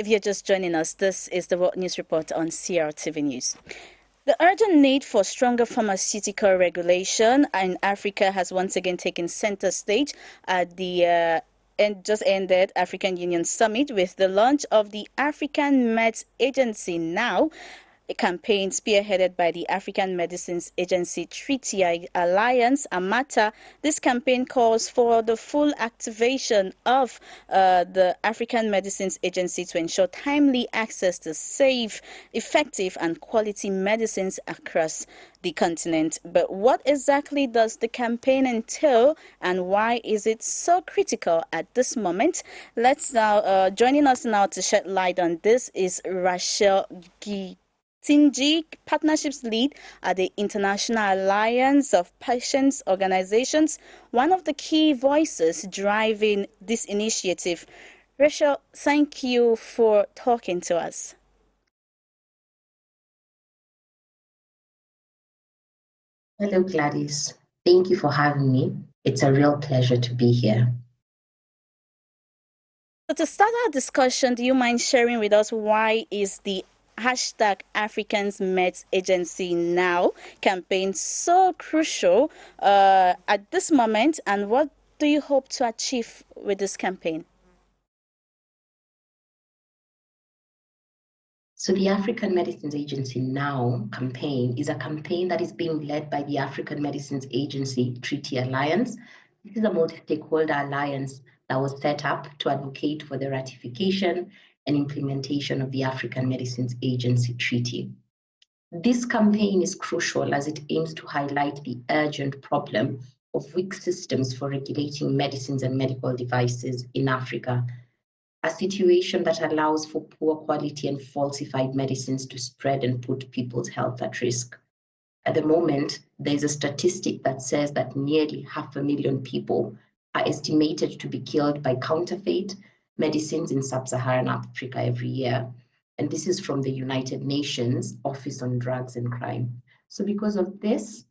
If you're just joining us, this is the World News Report on CRTV News. The urgent need for stronger pharmaceutical regulation in Africa has once again taken center stage at the just ended African Union Summit with the launch of the African Meds Agency Now, a campaign spearheaded by the African Medicines Agency Treaty Alliance, AMATA. This campaign calls for the full activation of the African Medicines Agency to ensure timely access to safe, effective and quality medicines across the continent. But what exactly does the campaign entail and why is it so critical at this moment? Let's now, joining us now to shed light on this is Rachel Githinji, Partnerships Lead at the International Alliance of Patients Organizations, one of the key voices driving this initiative. Rachel, thank you for talking to us. Hello, Gladys. Thank you for having me. It's a real pleasure to be here. So to start our discussion, do you mind sharing with us why is the hashtag Africans Meds Agency Now campaign so crucial at this moment, and what do you hope to achieve with this campaign? So the African Medicines Agency Now campaign is a campaign that is being led by the African Medicines Agency Treaty Alliance. This is a multi-stakeholder alliance that was set up to advocate for the ratification and implementation of the African Medicines Agency Treaty. This campaign is crucial as it aims to highlight the urgent problem of weak systems for regulating medicines and medical devices in Africa, a situation that allows for poor quality and falsified medicines to spread and put people's health at risk. At the moment, there's a statistic that says that nearly 500,000 people are estimated to be killed by counterfeit medicines in sub-Saharan Africa every year. And this is from the United Nations Office on Drugs and Crime. So because of this,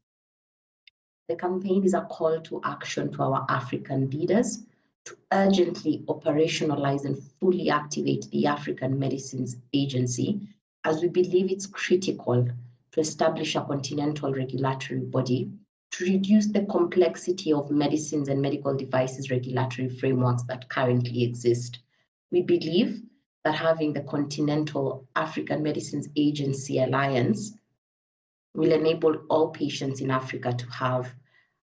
the campaign is a call to action to our African leaders to urgently operationalize and fully activate the African Medicines Agency, as we believe it's critical to establish a continental regulatory body to reduce the complexity of medicines and medical devices regulatory frameworks that currently exist. We believe that having the Continental African Medicines Agency Alliance will enable all patients in Africa to have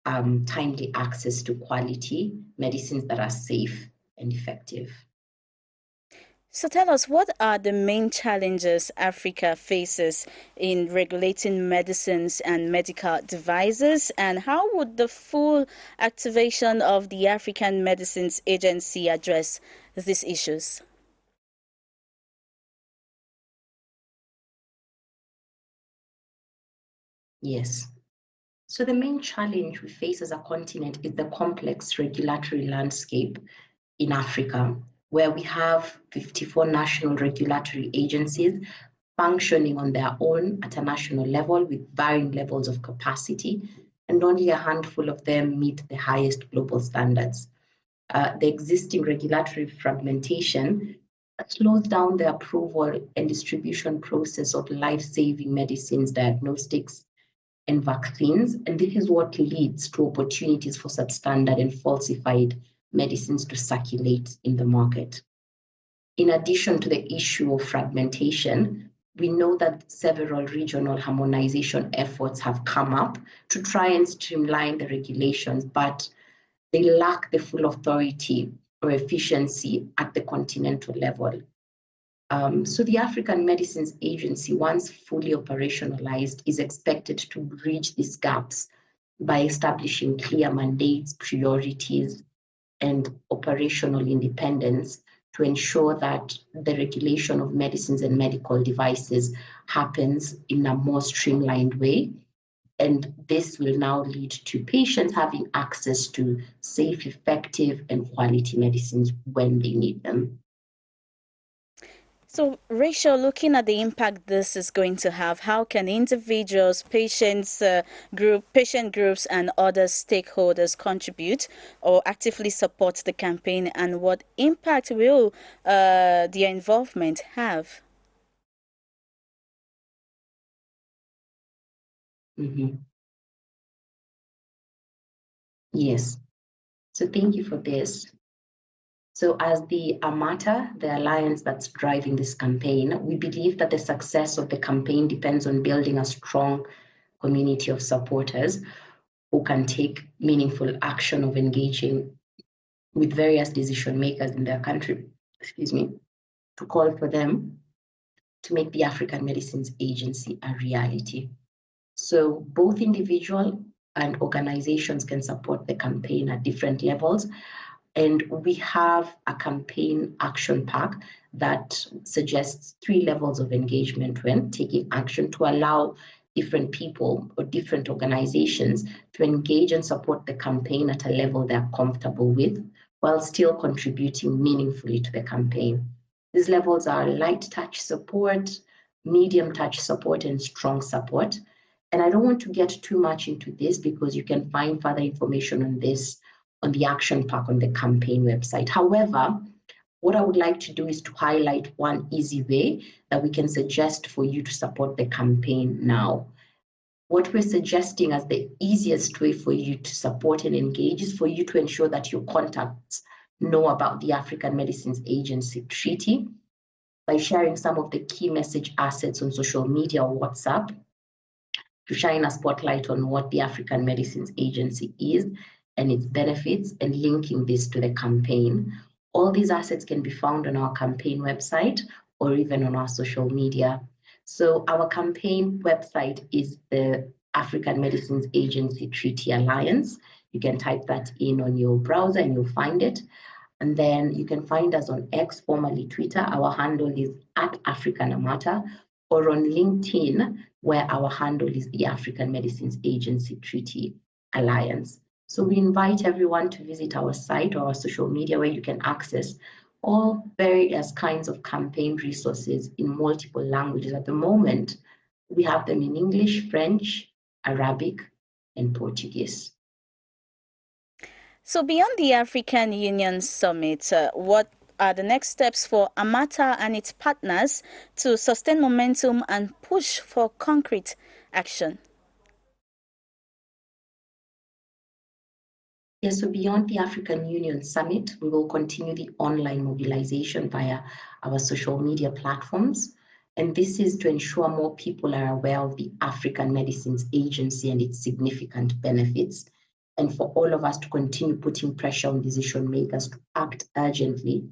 timely access to quality medicines that are safe and effective. So tell us, what are the main challenges Africa faces in regulating medicines and medical devices, and how would the full activation of the African Medicines Agency address these issues? Yes. So the main challenge we face as a continent is the complex regulatory landscape in Africa, where we have 54 national regulatory agencies functioning on their own at a national level with varying levels of capacity, and only a handful of them meet the highest global standards. The existing regulatory fragmentation slows down the approval and distribution process of life-saving medicines, diagnostics, and vaccines, and this is what leads to opportunities for substandard and falsified medicines to circulate in the market. In addition to the issue of fragmentation, we know that several regional harmonization efforts have come up to try and streamline the regulations, but they lack the full authority or efficiency at the continental level. So the African Medicines Agency, once fully operationalized, is expected to bridge these gaps by establishing clear mandates, priorities, and operational independence to ensure that the regulation of medicines and medical devices happens in a more streamlined way. And this will now lead to patients having access to safe, effective, and quality medicines when they need them. So, Rachel, looking at the impact this is going to have, how can individuals, patient groups, and other stakeholders contribute or actively support the campaign, and what impact will their involvement have? Yes. So thank you for this. So as the AMATA, the alliance that's driving this campaign, we believe that the success of the campaign depends on building a strong community of supporters who can take meaningful action of engaging with various decision makers in their country, to call for them to make the African Medicines Agency a reality. So both individual and organizations can support the campaign at different levels. And we have a campaign action pack that suggests 3 levels of engagement when taking action to allow different people or different organizations to engage and support the campaign at a level they're comfortable with while still contributing meaningfully to the campaign. These levels are light touch support, medium touch support, and strong support. And I don't want to get too much into this because you can find further information on this on the action pack on the campaign website. However, what I would like to do is to highlight one easy way that we can suggest for you to support the campaign now. What we're suggesting as the easiest way for you to support and engage is for you to ensure that your contacts know about the African Medicines Agency Treaty by sharing some of the key message assets on social media or WhatsApp to shine a spotlight on what the African Medicines Agency is and its benefits, and linking this to the campaign. All these assets can be found on our campaign website or even on our social media. So our campaign website is the African Medicines Agency Treaty Alliance. You can type that in on your browser and you'll find it. And then you can find us on X, formerly Twitter. Our handle is @AfricanAmata, or on LinkedIn, where our handle is the African Medicines Agency Treaty Alliance. So we invite everyone to visit our site or our social media where you can access all various kinds of campaign resources in multiple languages. At the moment, we have them in English, French, Arabic, and Portuguese. So, beyond the African Union Summit, what are the next steps for AMATA and its partners to sustain momentum and push for concrete action? Yes, so beyond the African Union Summit, we will continue the online mobilization via our social media platforms. And this is to ensure more people are aware of the African Medicines Agency and its significant benefits, and for all of us to continue putting pressure on decision makers to act urgently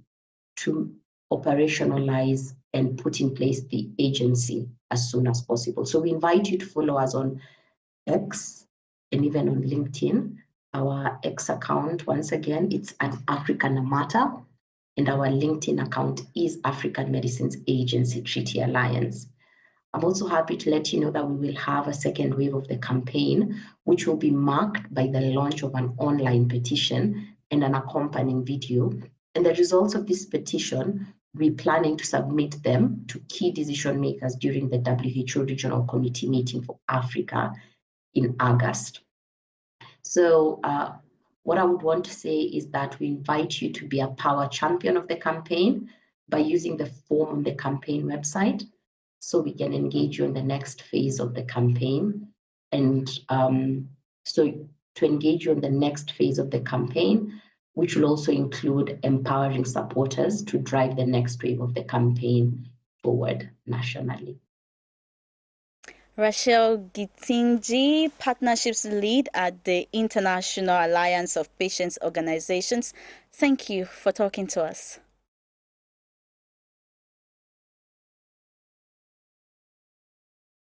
to operationalize and put in place the agency as soon as possible. So we invite you to follow us on X and even on LinkedIn. Our X account, once again, it's @AfricanAmata, and our LinkedIn account is African Medicines Agency Treaty Alliance. I'm also happy to let you know that we will have a second wave of the campaign, which will be marked by the launch of an online petition and an accompanying video. And the results of this petition, we're planning to submit them to key decision makers during the WHO Regional Committee meeting for Africa in August. So what I would want to say is that we invite you to be a power champion of the campaign by using the form on the campaign website, so we can engage you in the next phase of the campaign. And so to engage you in the next phase of the campaign, which will also include empowering supporters to drive the next wave of the campaign forward nationally. Rachel Githinji, Partnerships Lead at the International Alliance of Patients Organizations. Thank you for talking to us.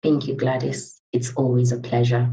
Thank you, Gladys. It's always a pleasure.